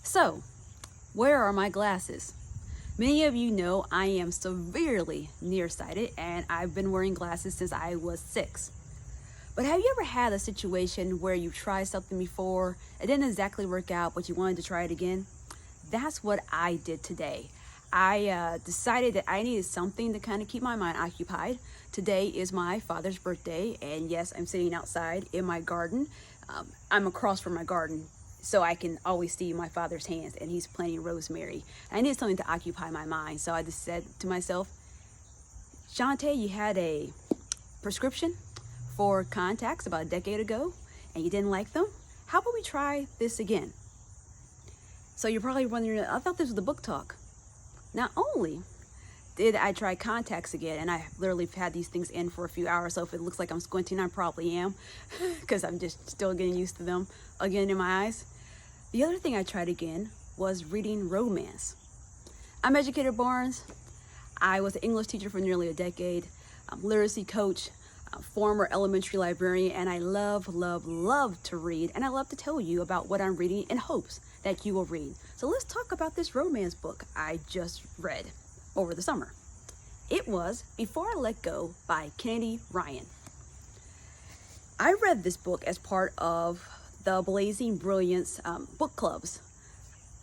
So, where are my glasses? Many of you know I am severely nearsighted and I've been wearing glasses since I was 6. But have you ever had a situation where you tried something before, it didn't exactly work out, but you wanted to try it again? That's what I did today. I decided that I needed something to kind of keep my mind occupied. Today is my father's birthday, and yes, I'm sitting outside in my garden. I'm across from my garden, so I can always see my father's hands, and he's planting rosemary. I needed something to occupy my mind, so I just said to myself, Shantae, you had a prescription for contacts about a decade ago, and you didn't like them. How about we try this again? So you're probably wondering, I thought this was the book talk. Not only did I try contacts again, and I literally had these things in for a few hours, so if it looks like I'm squinting, I probably am, because I'm just still getting used to them again in my eyes. The other thing I tried again was reading romance. I'm Educator Barnes. I was an English teacher for nearly a decade. I'm a literacy coach, a former elementary librarian, and I love to read, and I love to tell you about what I'm reading in hopes that you will read. So let's talk about this romance book I just read over the summer. It was Before I Let Go by Kennedy Ryan. I read this book as part of the Blazing Brilliance book clubs.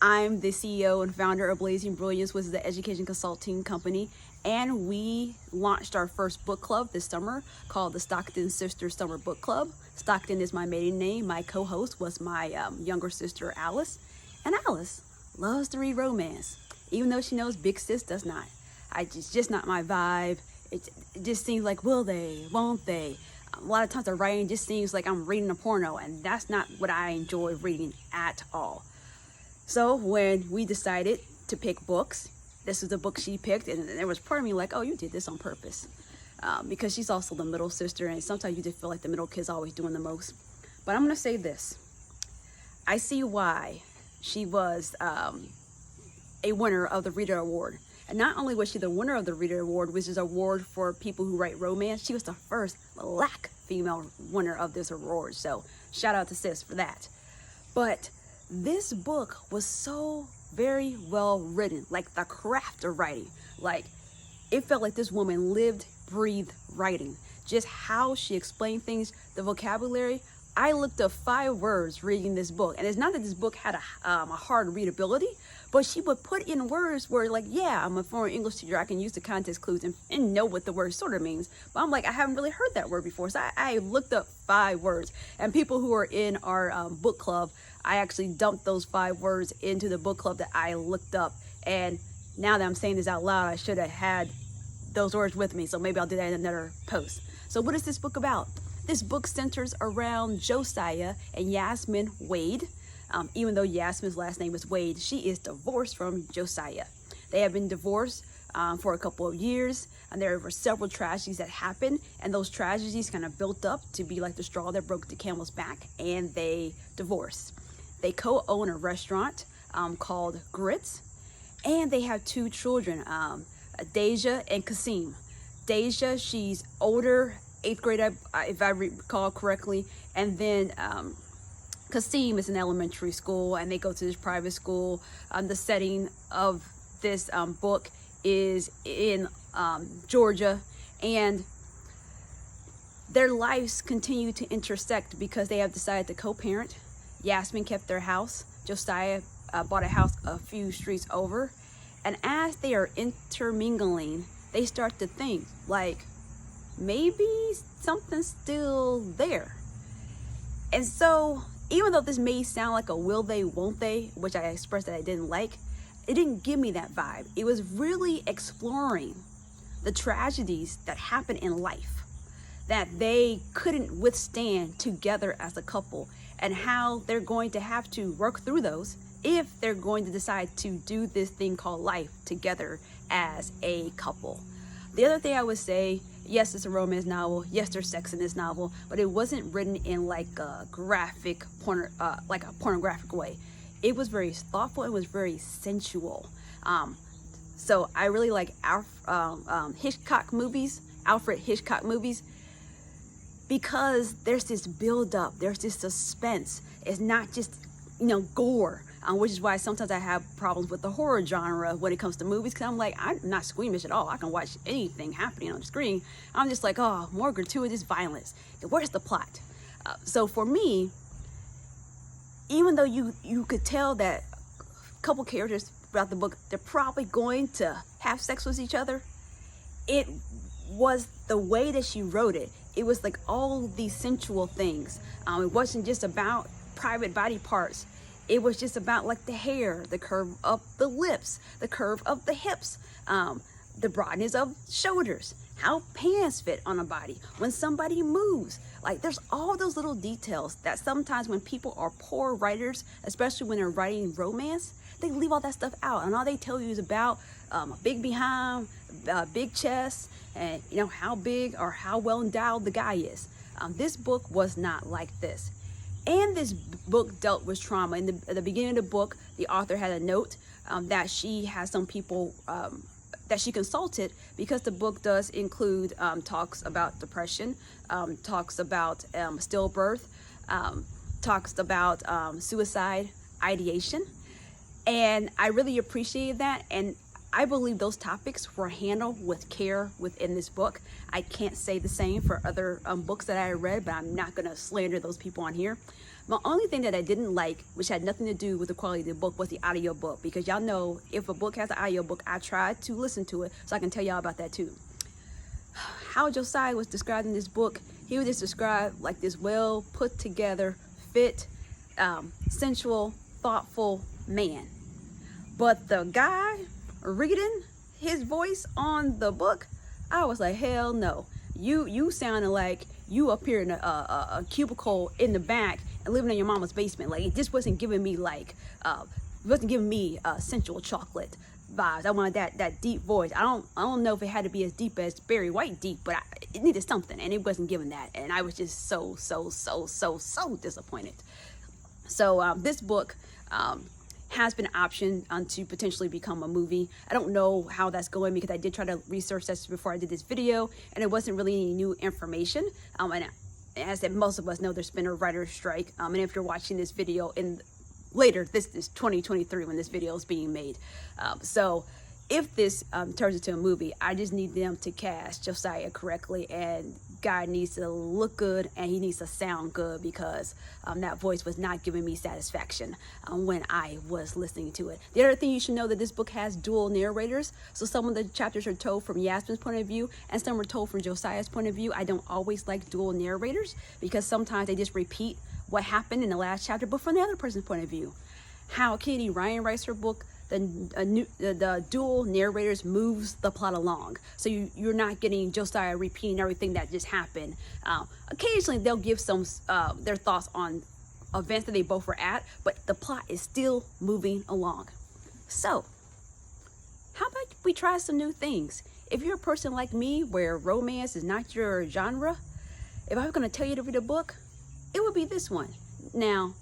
I'm the CEO and founder of Blazing Brilliance, which is the education consulting company, and we launched our first book club this summer called the Stockton Sisters Summer Book Club. Stockton is my maiden name. My co-host was my younger sister, Alice. And Alice loves to read romance, even though she knows Big Sis does not. It's just not my vibe. It just seems like, will they, won't they? A lot of times the writing just seems like I'm reading a porno, and that's not what I enjoy reading at all. So when we decided to pick books, this was the book she picked, and there was part of me like, oh, you did this on purpose. Because she's also the middle sister, and sometimes you just feel like the middle kid's always doing the most. But I'm gonna say this. I see why she was a winner of the Reader Award. And not only was she the winner of the Reader Award, which is an award for people who write romance, she was the first Black female winner of this award. So shout out to sis for that. But this book was so very well written, like the craft of writing. Like, it felt like this woman lived, breathed writing. Just how she explained things, the vocabulary. I looked up 5 words reading this book, and it's not that this book had a hard readability, but she would put in words where, like, yeah, I'm a former English teacher, I can use the context clues and know what the word sort of means, but I'm like, I haven't really heard that word before, so I looked up 5 words, and people who are in our book club, I actually dumped those 5 words into the book club that I looked up, and now that I'm saying this out loud, I should have had those words with me, so maybe I'll do that in another post. So what is this book about? This book centers around Josiah and Yasmin Wade. Even though Yasmin's last name is Wade, she is divorced from Josiah. They have been divorced for a couple of years, and there were several tragedies that happened, and those tragedies kind of built up to be like the straw that broke the camel's back, and they divorced. They co-own a restaurant called Grits, and they have 2 children, Deja and Kasim. Deja, she's older, 8th grade, if I recall correctly, and then Kasim is in elementary school, and they go to this private school. The setting of this book is in Georgia, and their lives continue to intersect because they have decided to co-parent. Yasmin kept their house. Josiah bought a house a few streets over, and as they are intermingling, they start to think like, maybe something's still there. And so even though this may sound like a will they, won't they, which I expressed that I didn't like, it didn't give me that vibe. It was really exploring the tragedies that happen in life that they couldn't withstand together as a couple, and how they're going to have to work through those if they're going to decide to do this thing called life together as a couple. The other thing I would say, yes, it's a romance novel. Yes, there's sex in this novel, but it wasn't written in like a like a pornographic way. It was very thoughtful. It was very sensual. So I really like Hitchcock movies, Alfred Hitchcock movies, because there's this build up, there's this suspense. It's not just gore, which is why sometimes I have problems with the horror genre when it comes to movies, because I'm like, I'm not squeamish at all. I can watch anything happening on the screen. I'm just like, oh, more gratuitous violence. Where's the plot? So for me, even though you could tell that a couple characters throughout the book, they're probably going to have sex with each other, it was the way that she wrote it. It was like all these sensual things. It wasn't just about private body parts. It was just about like the hair, the curve of the lips, the curve of the hips, the broadness of shoulders, how pants fit on a body, when somebody moves. Like, there's all those little details that sometimes when people are poor writers, especially when they're writing romance, they leave all that stuff out, and all they tell you is about a big behind, big chest, and how big or how well endowed the guy is. This book was not like this. And this book dealt with trauma. In the beginning of the book, the author had a note that she has some people that she consulted, because the book does include talks about depression, talks about stillbirth, talks about suicide ideation. And I really appreciated that. And I believe those topics were handled with care within this book. I can't say the same for other books that I read, but I'm not going to slander those people on here. The only thing that I didn't like, which had nothing to do with the quality of the book, was the audio book. Because y'all know, if a book has an audio book, I try to listen to it, so I can tell y'all about that too. How Josiah was described in this book, he was just described like this well put together, fit, sensual, thoughtful man. But the guy reading his voice on the book, I was like, hell no. You sounded like you up here in a cubicle in the back and living in your mama's basement. Like, it just wasn't giving me sensual chocolate vibes. I wanted that deep voice. I don't know if it had to be as deep as Barry White deep, but it needed something, and it wasn't giving that. And I was just so disappointed. So this book has been optioned to potentially become a movie. I don't know how that's going, because I did try to research this before I did this video, and it wasn't really any new information. And as most of us know, there's been a writer's strike. And if you're watching this video later, this is 2023 when this video is being made. So if this turns into a movie, I just need them to cast Josiah correctly, and guy needs to look good and he needs to sound good, because that voice was not giving me satisfaction when I was listening to it. The other thing you should know, that this book has dual narrators. So some of the chapters are told from Yasmin's point of view and some are told from Josiah's point of view. I don't always like dual narrators, because sometimes they just repeat what happened in the last chapter, but from the other person's point of view. How Kennedy Ryan writes her book, the dual narrators moves the plot along, so you're not getting Josiah repeating everything that just happened. Occasionally they'll give some their thoughts on events that they both were at, but the plot is still moving along. So how about we try some new things? If you're a person like me where romance is not your genre, if I was going to tell you to read a book, it would be this one. Now,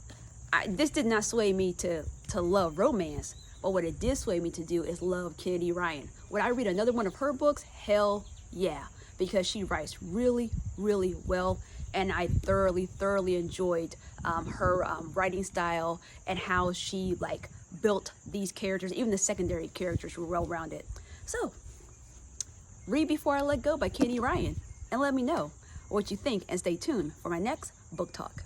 this did not sway me to love romance, but what it did sway me to do is love Kennedy Ryan. Would I read another one of her books? Hell yeah, because she writes really well, and I thoroughly enjoyed her writing style and how she built these characters. Even the secondary characters were well-rounded. So read Before I Let Go by Kennedy Ryan and let me know what you think, and stay tuned for my next book talk.